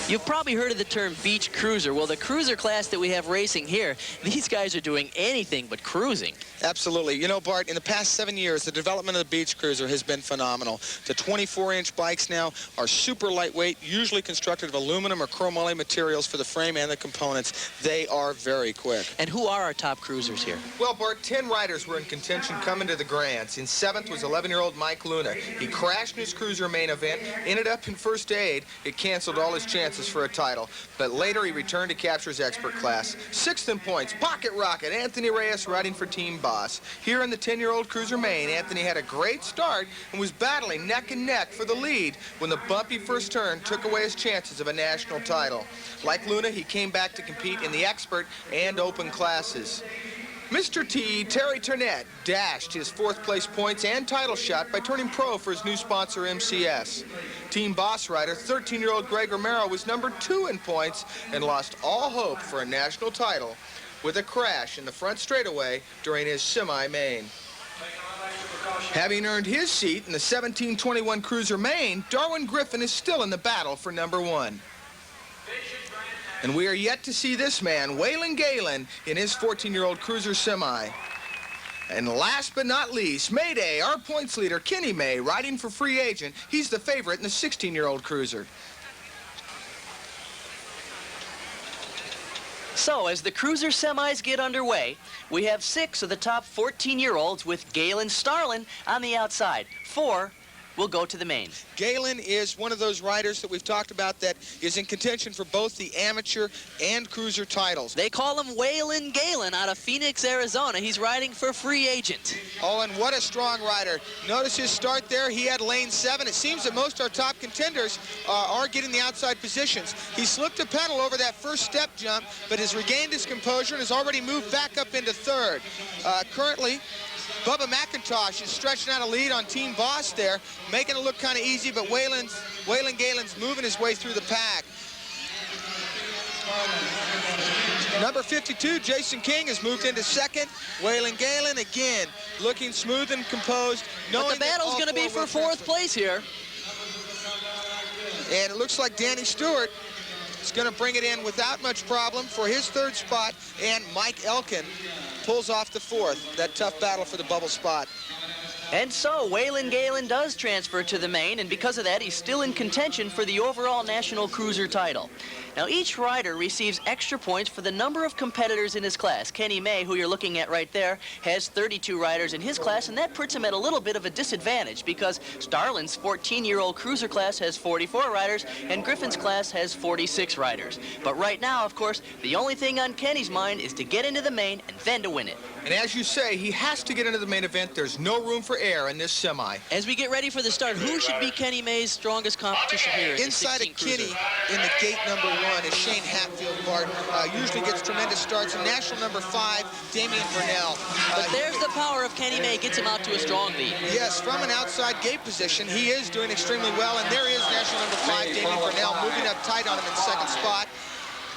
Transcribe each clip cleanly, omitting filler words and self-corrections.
You've probably heard of the term beach cruiser. Well, the cruiser class that we have racing here, these guys are doing anything but cruising. Absolutely. You know, Bart, in the past 7 years, the development of the beach cruiser has been phenomenal. The 24-inch bikes now are super lightweight, usually constructed of aluminum or chromoly materials for the frame and the components. They are very quick. And who are our top cruisers here? Well, Bart, 10 riders were in contention coming to the Grands. In 7th was 11-year-old Mike Luna. He crashed in his cruiser main event, ended up in first aid. It canceled all his chances for a title. But later he returned to capture his expert class. 6th in points, Pocket Rocket, Anthony Reyes riding for Team Boss. Here in the 10-year-old cruiser main, Anthony had a great start and was battling neck and neck for the lead when the bumpy first turn took away his chances of a national title. Like Luna, he came back to compete in the expert and open classes. Mr. T, Terry Turnett, dashed his 4th place points and title shot by turning pro for his new sponsor, MCS. Team Boss rider, 13-year-old Greg Romero, was number 2 in points and lost all hope for a national title with a crash in the front straightaway during his semi-main. Having earned his seat in the 1721 Cruiser Main, Darwin Griffin is still in the battle for number 1. And we are yet to see this man, Waylon Galen, in his 14-year-old Cruiser Semi. And last but not least, Mayday, our points leader, Kenny May, riding for free agent. He's the favorite in the 16-year-old Cruiser. So, as the cruiser semis get underway, we have 6 of the top 14-year-olds with Galen Starlin on the outside. 4 will go to the main. Galen is one of those riders that we've talked about that is in contention for both the amateur and cruiser titles. They call him Waylon Galen out of Phoenix, Arizona. He's riding for free agent. Oh, and what a strong rider. Notice his start there. He had lane 7. It seems that most of our top contenders are getting the outside positions. He slipped a pedal over that first step jump, but has regained his composure and has already moved back up into 3rd. Currently, Bubba McIntosh is stretching out a lead on Team Boss there, making it look kind of easy, but Waylon Galen's moving his way through the pack. Number 52, Jason King, has moved into 2nd. Waylon Galen, again, looking smooth and composed. But the battle's going to be for 4th place here. And it looks like Danny Stewart is going to bring it in without much problem for his 3rd spot, and Mike Elkin pulls off the 4th. That tough battle for the bubble spot. And so, Waylon Galen does transfer to the main, and because of that, he's still in contention for the overall national cruiser title. Now, each rider receives extra points for the number of competitors in his class. Kenny May, who you're looking at right there, has 32 riders in his class, and that puts him at a little bit of a disadvantage because Starlin's 14-year-old cruiser class has 44 riders, and Griffin's class has 46 riders. But right now, of course, the only thing on Kenny's mind is to get into the main and then to win it. And as you say, he has to get into the main event. There's no room for error in this semi. As we get ready for the start, who should be Kenny May's strongest competition here? Inside of Kenny in the gate number 1 is Shane Hatfield, Bart. Usually gets tremendous starts. And national number 5, Damian Burnell. But there's the power of Kenny May. Gets him out to a strong lead. Yes, from an outside gate position, he is doing extremely well. And there is national number 5, Damian Burnell, moving up tight on him in 2nd spot.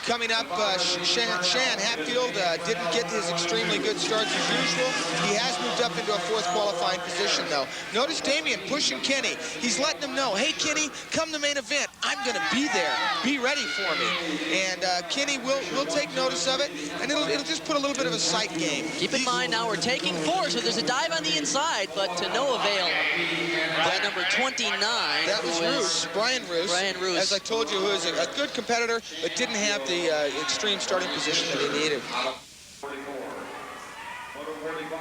Coming up, Shane Hatfield didn't get his extremely good starts as usual. He has moved up into a 4th qualifying position, though. Notice Damian pushing Kenny. He's letting him know, hey, Kenny, come to main event. I'm going to be there. Be ready for me. And Kenny will take notice of it, and it'll just put a little bit of a sight game. Keep in mind, now we're taking 4, so there's a dive on the inside, but to no avail by number 29. That was Roos, Brian Roos. As I told you, who is a good competitor, but didn't have the extreme starting position that he needed.